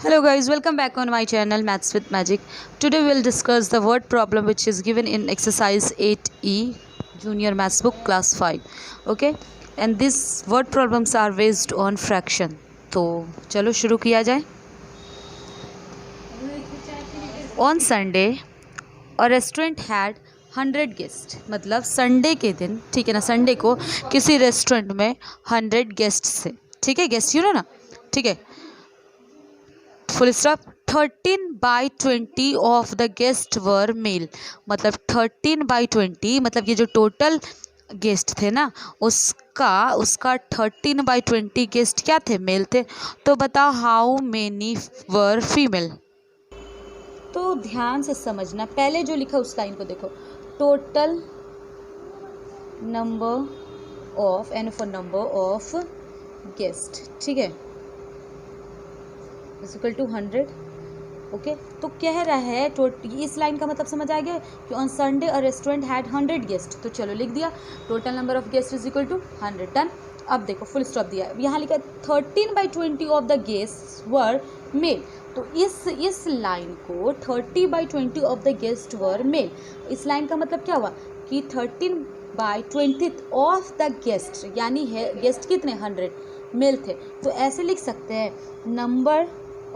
Hello guys, welcome back on my channel Maths with Magic. Today we'll discuss the word problem which is given in exercise 8E Junior Maths book class 5. Okay, and these word problems are based on fraction. तो चलो शुरू किया जाए. On Sunday a restaurant had 100 guest. मतलब Sunday के दिन, ठीक है ना, संडे को किसी रेस्टोरेंट में 100 गेस्ट थे. ठीक है, गेस्ट यू नो ना, ठीक है, full stop. 13/20 of the guest were male. मतलब 13/20 मतलब ये जो टोटल गेस्ट थे ना, उसका 13/20 गेस्ट क्या थे, मेल थे. तो बताओ हाउ मेनी वर फीमेल. तो ध्यान से समझना, पहले जो लिखा उस लाइन को देखो. Total number of N for number of guest, ठीक है, इक्वल टू 100. ओके, तो कह रहा है इस लाइन का मतलब समझ आ गया कि on Sunday a restaurant had 100 guest. तो चलो लिख दिया, total number of guest is equal to 100. Done. अब देखो फुल स्टॉप दिया, यहाँ लिखा 13/20 of the guest were male. तो इस लाइन को 30/20 of the guest were male, इस लाइन का मतलब क्या हुआ कि 13/20 ऑफ द गेस्ट, यानी है गेस्ट कितने, 100 मेल थे. तो ऐसे लिख सकते हैं number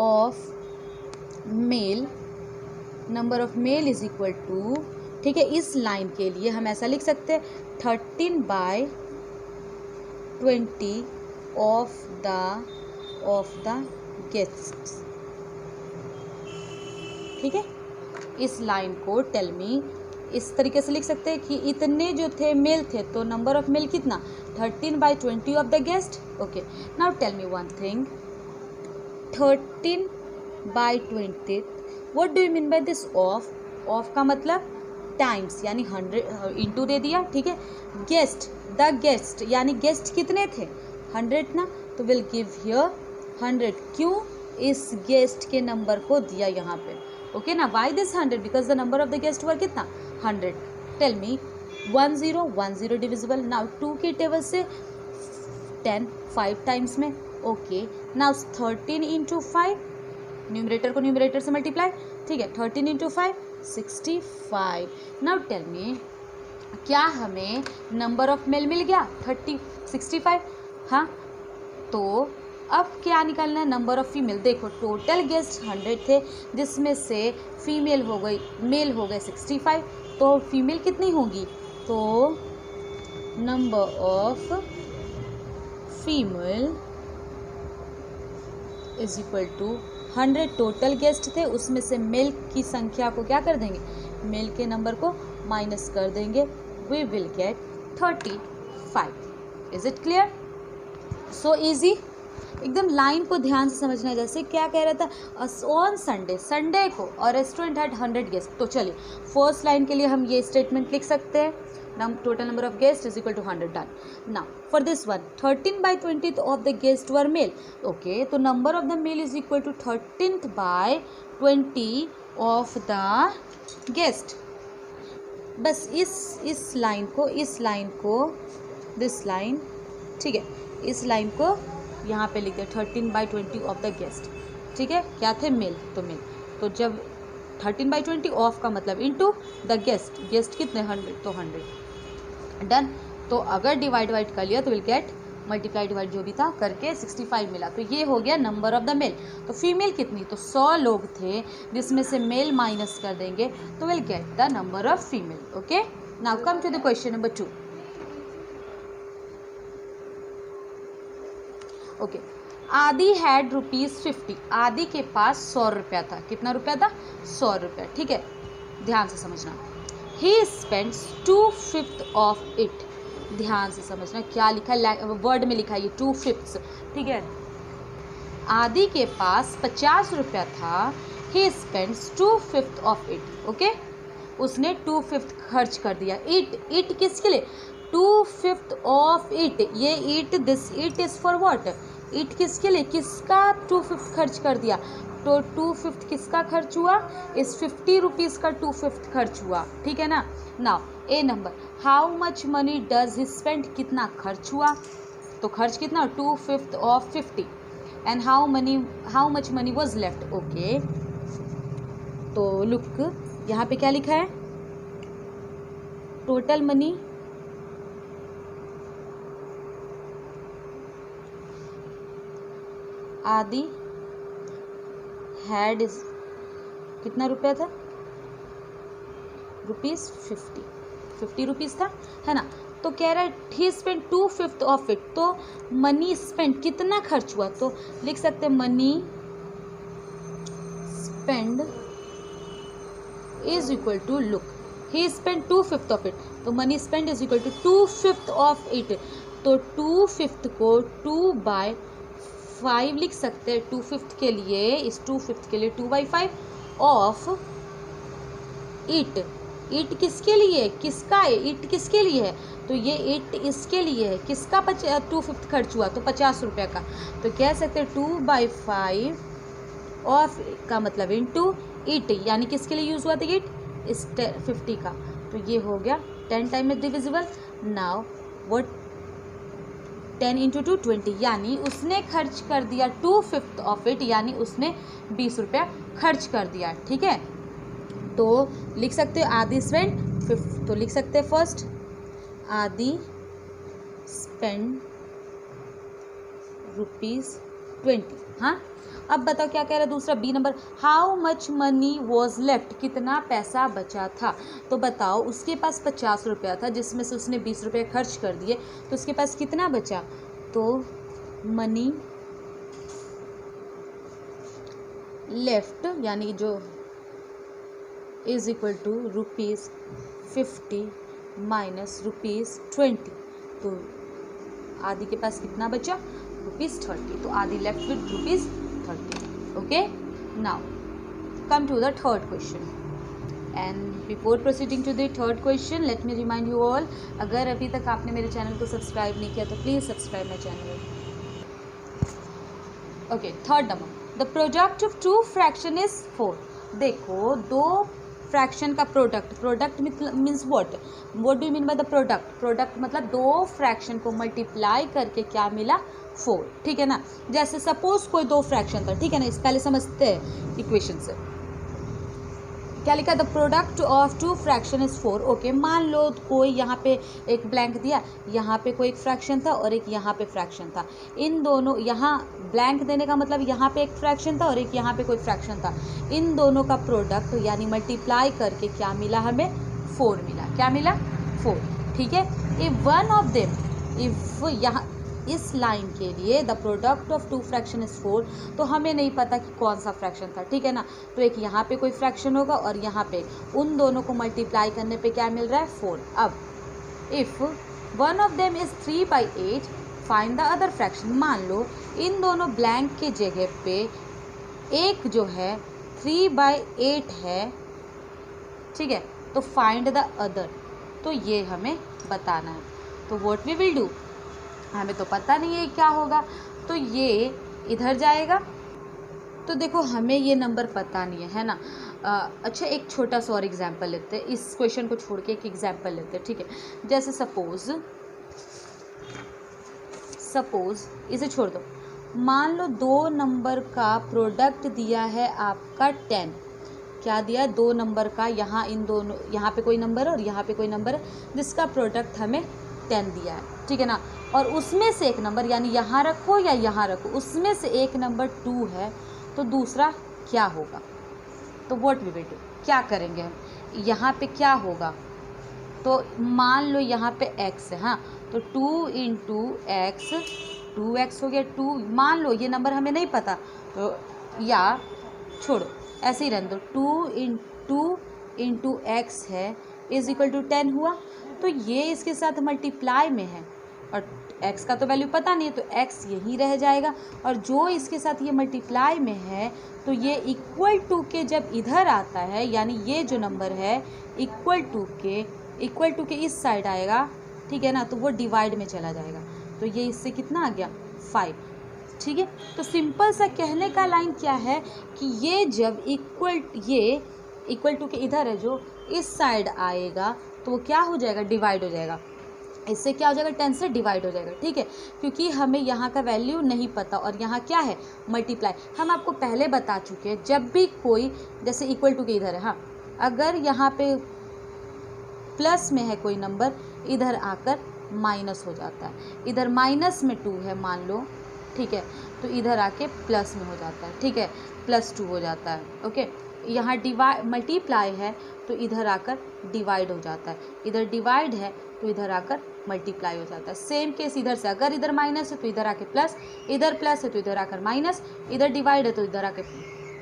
of male is equal to, ठीक है, इस लाइन के लिए हम ऐसा लिख सकते हैं 13/20 ऑफ द गेस्ट. ठीक है, इस लाइन को टेल मी इस तरीके से लिख सकते हैं कि इतने जो थे मेल थे, तो नंबर ऑफ मेल कितना, 13/20 of the guest. Okay, now tell me one thing, 13/20, what do you mean by this of. Of का मतलब टाइम्स, यानी 100 इंटू दे दिया. ठीक है, गेस्ट, द गेस्ट, यानी गेस्ट कितने थे, 100 ना, तो विल गिव हियर 100. क्यों, इस गेस्ट के नंबर को दिया यहाँ पे. ओके ना, why this 100, because the number of the guest वर कितना, 100. Tell me 10 divisible. नाउ 2 के टेबल से 10 5 टाइम्स में. ओके, नाउ 13 इंटू 5, न्यूमरेटर को न्यूमरेटर से मल्टीप्लाई. ठीक है, 13 इंटू 5 65. नाउ टेल मी, क्या हमें नंबर ऑफ मेल मिल गया 65. हाँ, तो अब क्या निकालना है, नंबर ऑफ फीमेल. देखो टोटल गेस्ट 100 थे, जिसमें से फीमेल हो गई, मेल हो गए 65, तो फीमेल कितनी होगी, तो number of female is equal to 100. Total guest थे, उसमें से मेल की संख्या को क्या कर देंगे, मेल के नंबर को माइनस कर देंगे. We will get 35. Is it clear, so easy. एकदम लाइन को ध्यान से समझना है. जैसे क्या कह रहा था, ऑन संडे को और रेस्टोरेंट हैड 100 गेस्ट. तो चलिए फर्स्ट लाइन के लिए हम ये स्टेटमेंट लिख सकते हैं, total number of guest is equal to 100. Done. Now for this one 13/20 of the guest were male. Okay, तो number of the male is equal to 13/20 of the guest. बस इस लाइन को दिस लाइन, ठीक है, इस line को यहाँ पे लिख दिया 13/20 ऑफ द गेस्ट. ठीक है, क्या थे, मेल, तो मेल. तो जब 13/20 ऑफ का मतलब इनटू द गेस्ट कितने, 100, तो 100. डन. तो अगर डिवाइड कर लिया तो विल गेट मल्टीप्लाई डिवाइड जो भी था करके 65 मिला. तो ये हो गया नंबर ऑफ द मेल. तो फीमेल कितनी, तो 100 लोग थे, जिसमें से मेल माइनस कर देंगे, तो will get the number of female. Okay, now come to the question number 2. Okay, Aadi had ₹50. Aadi के पास 100 रुपया था. कितना रुपया था, 100 रुपया. ठीक है, ध्यान से समझना. He spends 2/5 of it. ध्यान से समझना क्या लिखा है, वर्ड में लिखा है ये 2/5. ठीक है, आदि के पास 50 रुपया था. He spends 2/5 of it. Okay, उसने 2/5 खर्च कर दिया. इट किसके लिए, 2/5 ऑफ इट. ये it, this it is for what, it किसके लिए, किसका 2/5 खर्च कर दिया. तो 2/5 किसका खर्च हुआ, इस 50 रुपीज़ का 2/5 खर्च हुआ. ठीक है ना. Now A number, how much money does he spend, कितना खर्च हुआ, तो खर्च कितना, 2/5 of 50. And how much money was left. Okay, तो लुक यहाँ पे क्या लिखा है, टोटल मनी आदि हैड इज कितना रुपया था, ₹50 रुपीज़ था, है ना. तो कह रहा है ही स्पेंड 2/5 ऑफ इट. तो मनी स्पेंड कितना खर्च हुआ, तो लिख सकते हैं money spend is equal to, look he spend 2/5 of it. तो money spend is equal to 2/5 of it. तो 2/5 को 2/5 लिख सकते हैं. 2/5 के लिए, इस 2/5 के लिए 2/5 ऑफ इट. इट किसके लिए, किसका है, इट किसके लिए है, तो ये इट इसके लिए है. किसका 2/5 खर्च हुआ, तो 50 रुपये का. तो कह सकते हैं 2/5 ऑफ का मतलब इनटू इट, यानी किसके लिए यूज़ हुआ था इट, इस 50 का. तो ये हो गया 10 time is divisible. Now what 10 × 2 20, यानी उसने खर्च कर दिया 2/5 ऑफ इट, यानी उसने 20 रुपया खर्च कर दिया. ठीक है, तो लिख सकते हो आदि स्पेंड 5, तो लिख सकते हैं फर्स्ट आदि स्पेंड ₹20. हाँ, अब बताओ क्या कह रहा है दूसरा B number, how much money was left, कितना पैसा बचा था. तो बताओ उसके पास 50 रुपया था, जिसमें से उसने 20 रुपये खर्च कर दिए, तो उसके पास कितना बचा. तो मनी लेफ्ट यानी जो इज इक्वल टू ₹50 माइनस ₹20. तो आदि के पास कितना बचा, ₹30. तो Aadi left with ₹30. Okay, now come to the third question. And before proceeding to the third question, let me remind you all, अगर अभी तक आपने मेरे चैनल को सब्सक्राइब नहीं किया तो please subscribe my channel. Okay, third number, the product of 2 fraction is 4. देखो, 2 फ्रैक्शन का product means what do you mean by the product मतलब 2 फ्रैक्शन को मल्टीप्लाई करके क्या मिला, 4. ठीक है ना. जैसे सपोज कोई 2 फ्रैक्शन था, ठीक है ना, इस पहले समझते हैं इक्वेशन से. क्या लिखा, the product of 2 fraction is 4. Okay, मान लो कोई यहाँ पे एक ब्लैंक दिया, यहाँ पे कोई एक फ्रैक्शन था और एक यहाँ पे फ्रैक्शन था. इन दोनों, यहाँ ब्लैंक देने का मतलब यहाँ पे एक फ्रैक्शन था और एक यहाँ पे कोई फ्रैक्शन था. इन दोनों का प्रोडक्ट यानी मल्टीप्लाई करके क्या मिला हमें, 4 मिला. क्या मिला, 4. ठीक है, if one of them, if यहाँ इस लाइन के लिए the product of 2 fraction is 4, तो हमें नहीं पता कि कौन सा फ्रैक्शन था. ठीक है ना, तो एक यहाँ पे कोई फ्रैक्शन होगा और यहाँ पे, उन दोनों को मल्टीप्लाई करने पे क्या मिल रहा है, 4. अब if one of them is 3/8 find the other fraction. मान लो इन दोनों ब्लैंक के जगह पे एक जो है 3/8 है. ठीक है, तो फाइंड द अदर, तो ये हमें बताना है. तो व्हाट वी विल डू, हमें तो पता नहीं है क्या होगा, तो ये इधर जाएगा. तो देखो हमें ये नंबर पता नहीं है, है ना. अच्छा, एक छोटा सा और एग्जाम्पल लेते हैं, इस क्वेश्चन को छोड़ के एक एग्जाम्पल लेते हैं. ठीक है, जैसे सपोज इसे छोड़ दो. मान लो 2 नंबर का प्रोडक्ट दिया है आपका 10. क्या दिया है, 2 नंबर का, यहाँ इन दोनों, यहाँ पे कोई नंबर है और यहाँ पे कोई नंबर है, जिसका प्रोडक्ट हमें 10 दिया है. ठीक है ना, और उसमें से एक नंबर, यानी यहाँ रखो या यहाँ रखो, उसमें से एक नंबर 2 है, तो दूसरा क्या होगा. तो व्हाट वी विल डू, क्या करेंगे हम, यहाँ पे क्या होगा. तो मान लो यहाँ पे x है, हाँ, तो 2 × x, 2x हो गया. 2 मान लो ये नंबर हमें नहीं पता, तो या छोड़ो ऐसे ही रहने दो. 2 × x है इज इक्वल टू 10 हुआ. तो ये इसके साथ मल्टीप्लाई में है और x का तो वैल्यू पता नहीं है, तो x यहीं रह जाएगा. और जो इसके साथ ये मल्टीप्लाई में है, तो ये इक्वल टू के जब इधर आता है, यानी ये जो नंबर है इक्वल टू के इस साइड आएगा. ठीक है ना, तो वो डिवाइड में चला जाएगा. तो ये इससे कितना आ गया, 5. ठीक है, तो सिंपल सा कहने का लाइन क्या है कि ये जब इक्वल टू के इधर है, जो इस साइड आएगा, तो वो क्या हो जाएगा, डिवाइड हो जाएगा. इससे क्या हो जाएगा, 10 से डिवाइड हो जाएगा, ठीक है, क्योंकि हमें यहाँ का वैल्यू नहीं पता और यहाँ क्या है, मल्टीप्लाई। हम आपको पहले बता चुके हैं, जब भी कोई जैसे इक्वल टू के इधर है, हाँ, अगर यहाँ पे प्लस में है कोई नंबर, इधर आकर माइनस हो जाता है, इधर माइनस में 2 है मान लो, ठीक है, तो इधर आके प्लस में हो जाता है, ठीक है, +2 हो जाता है, ओके। यहाँ डिवाइड मल्टीप्लाई है तो इधर आकर डिवाइड हो जाता है, इधर डिवाइड है तो इधर आकर मल्टीप्लाई हो जाता है। सेम केस इधर से, अगर इधर माइनस है तो इधर आके प्लस, इधर प्लस है तो इधर आकर माइनस, इधर डिवाइड है तो इधर आके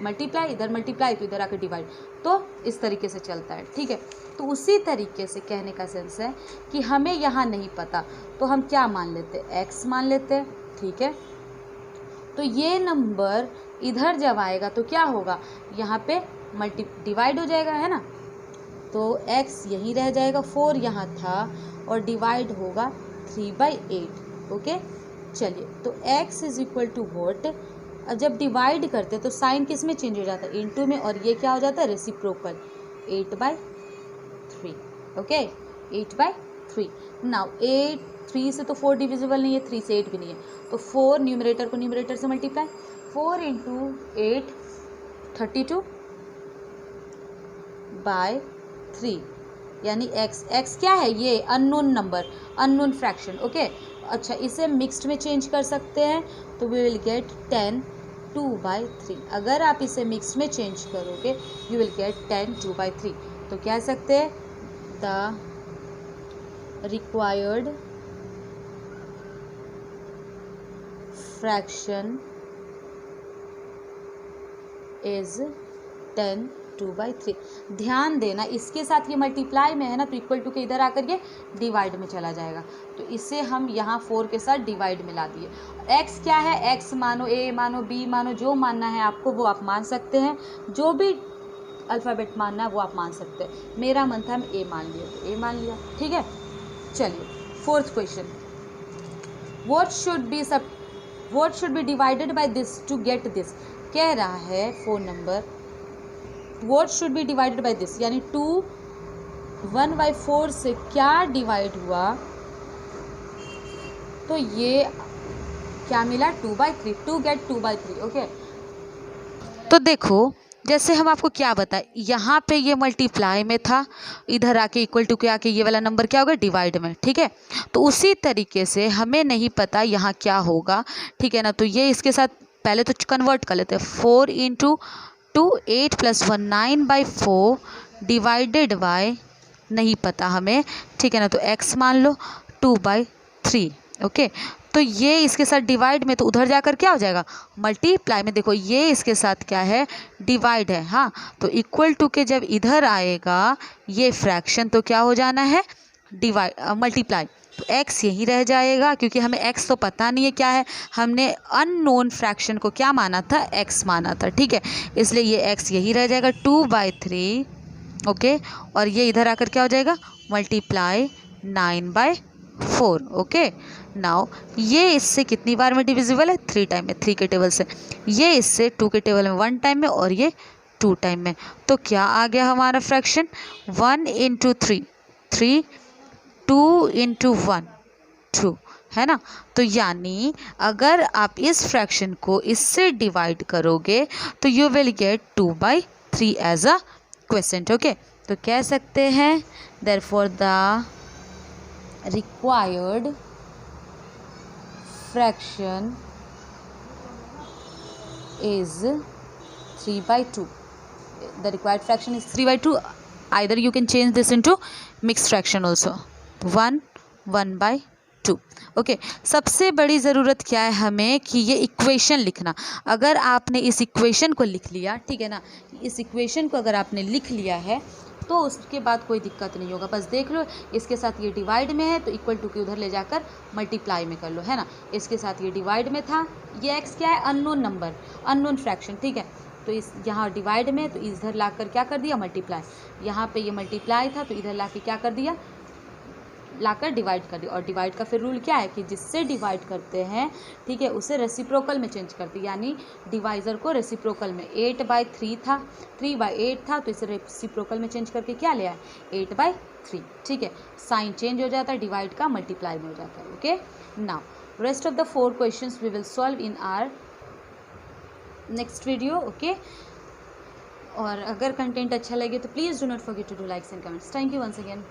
मल्टीप्लाई, इधर मल्टीप्लाई तो इधर आकर डिवाइड, तो इस तरीके से चलता है, ठीक है। तो उसी तरीके से कहने का सेंस है कि हमें यहाँ नहीं पता तो हम क्या मान लेते हैं, x मान लेते हैं, ठीक है। तो ये नंबर इधर जब आएगा तो क्या होगा, यहाँ पे डिवाइड हो जाएगा, है ना, तो x यहीं रह जाएगा, 4 यहाँ था और डिवाइड होगा 3/8, ओके। चलिए, तो x is equal to what, जब डिवाइड करते तो साइन किस में चेंज हो जाता है, इनटू में, और ये क्या हो जाता है, रेसिप्रोकल, 8/3, ओके, 8/3। नाउ 3 से तो 4 डिविजिबल नहीं है, 3 से 8 भी नहीं है, तो 4 न्यूमरेटर को न्यूमरेटर से मल्टीप्लाई, 4 × 8 32/3, यानी x क्या है, ये unknown number, unknown fraction, okay. अच्छा, इसे मिक्स्ड में चेंज कर सकते हैं तो वी विल गेट 10 2/3। अगर आप इसे मिक्स्ड में चेंज करोगे यू विल गेट 10 2/3। तो कह सकते हैं द रिक्वायर्ड फ्रैक्शन इज 10 2/3। ध्यान देना, इसके साथ ये मल्टीप्लाई में है ना, तो इक्वल टू के इधर आकर ये डिवाइड में चला जाएगा, तो इसे हम यहाँ 4 के साथ डिवाइड में ला दिए। x क्या है, x मानो, a मानो, b मानो, जो मानना है आपको वो आप मान सकते हैं, जो भी अल्फ़ाबेट मानना है वो आप मान सकते हैं। मेरा मन था हम a मान लिया तो a मान लिया, ठीक है। चलिए, 4th question, what should be divided by this to get this। कह रहा है 4 number, what should be divided by this, यानी 2 1/4 से क्या डिवाइड हुआ, तो ये क्या मिला, 2/3, टू गेट 2/3, ओके। तो देखो, जैसे हम आपको क्या बताएं, यहाँ पे ये मल्टीप्लाई में था, इधर आके इक्वल टू के आके ये वाला नंबर क्या होगा, डिवाइड में, ठीक है। तो उसी तरीके से हमें नहीं पता यहाँ क्या होगा, ठीक है ना, तो ये इसके साथ पहले तो कन्वर्ट कर लेते हैं, 4 × 2 8 + 1 9/4 डिवाइडेड बाय, नहीं पता हमें, ठीक है ना, तो x मान लो 2/3, ओके। तो ये इसके साथ डिवाइड में, तो उधर जाकर क्या हो जाएगा, मल्टीप्लाई में। देखो ये इसके साथ क्या है, डिवाइड है, हाँ, तो इक्वल टू के जब इधर आएगा ये फ्रैक्शन तो क्या हो जाना है, डिवाइड मल्टीप्लाई, तो x यहीं रह जाएगा, क्योंकि हमें x तो पता नहीं है क्या है, हमने अननोन फ्रैक्शन को क्या माना था, x माना था, ठीक है, इसलिए ये x यहीं रह जाएगा 2/3, ओके। और ये इधर आकर क्या हो जाएगा, मल्टीप्लाई 9/4, ओके। नाउ ये इससे कितनी बार में डिविजिबल है, 3 टाइम में, 3 के टेबल से, ये इससे 2 के टेबल में 1 टाइम में, और ये 2 टाइम में। तो क्या आ गया हमारा फ्रैक्शन, 1 × 3 3, 2 × 1 2, है ना। तो यानी अगर आप इस फ्रैक्शन को इससे डिवाइड करोगे तो you will get 2/3 as a question, okay. तो कह सकते हैं therefore the required fraction is 3/2. The required fraction is 3/2. Either you can change this into mixed fraction also, 1/2, okay. सबसे बड़ी ज़रूरत क्या है हमें कि ये इक्वेशन लिखना। अगर आपने इस इक्वेशन को लिख लिया, ठीक है ना, इस इक्वेशन को अगर आपने लिख लिया है तो उसके बाद कोई दिक्कत नहीं होगा। बस देख लो, इसके साथ ये डिवाइड में है तो इक्वल टू के उधर ले जाकर मल्टीप्लाई में कर लो, है ना। इसके साथ ये डिवाइड में था, ये x क्या है, अननोन नंबर, अननोन फ्रैक्शन, ठीक है। तो इस यहाँ डिवाइड में, तो इधर लाकर क्या कर दिया, मल्टीप्लाई। यहाँ पे ये मल्टीप्लाई था तो इधर लाके क्या कर दिया, लाकर डिवाइड कर दिया, और डिवाइड का फिर रूल क्या है कि जिससे डिवाइड करते हैं, ठीक है, उसे रेसिप्रोकल में चेंज करते हैं, यानी डिवाइज़र को रेसिप्रोकल में 8/3 था, 3/8 था, तो इसे रेसिप्रोकल में चेंज करके क्या ले आए 8/3, ठीक है, साइन चेंज हो जाता है, डिवाइड का मल्टीप्लाई में हो जाता है। Okay, now rest of the 4 questions we will solve in our next video. Okay, और अगर कंटेंट अच्छा लगे तो please do not forget to do likes and comments. Thank you once again.